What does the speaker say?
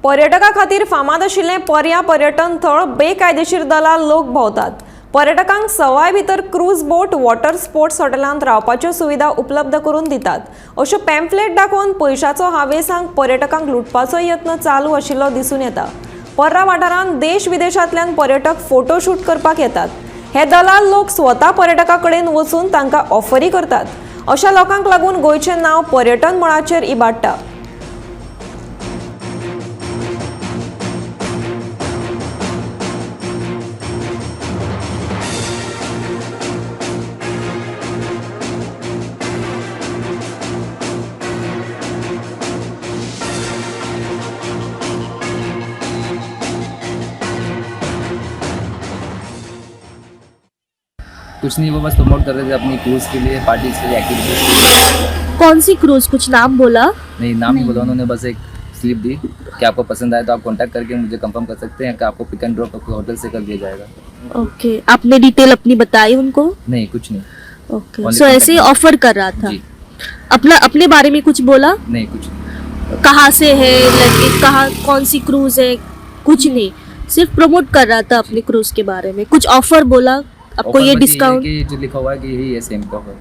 पर्यटका खातीर फामाद आशिल्लें पर्या पर्यटन थळ बेकायदेशीर दलाल लोक भोंवतात. पर्यटकांक सवाय भितर क्रूज बोट, वॉटर स्पोर्ट्स हॉटेलांत रावपाच्यो सुविधा उपलब्ध करून दितात. अश्यो पॅम्फलेट दाखोवन पयशांचो हावेसांक पर्यटकांक लुटपाचो यत्न चालू आशिल्लो दिसून येता. पर्रा वाठारांत देश विदेशांतल्यान पर्यटक फोटोशूट करपाक येतात. हे दलाल लोक स्वता पर्यटका कडेन वचून तांकां ऑफरी करतात. अशा लोकांक लागून गोंयचें नांव पर्यटन मळाचेर इबाडटा. कुछ नहीं, वो बस प्रमोट कर रहे थे अपनी क्रूज के लिए, पार्टीज के लिए, एक्टिविटीज के लिए। कौन सी क्रूज, कुछ नाम बोला? नहीं, नाम नहीं बोला उन्होंने, बस एक स्लिप दी कि आपको पसंद आए तो आप कांटेक्ट करके मुझे कंफर्म कर सकते हैं कि आपको पिक एंड ड्रॉप आपके होटल से कर दिया जाएगा। ओके, आपने डिटेल अपनी बताई उनको? नहीं, कुछ नहीं। ओके, Only सो ऐसे ही contact ऑफर कर रहा था? जी। अपने बारे में कुछ बोला? नहीं, कुछ नहीं। कहाँ से है, लड़के कहाँ, कौन सी क्रूज है? कुछ नहीं, सिर्फ प्रमोट कर रहा था अपनी क्रूज के बारे में। कुछ ऑफर बोला आपको? Offer ये बस है डिस्काउंट? कि जो लिखा हुआ है कि यही है सेम का ऑफर।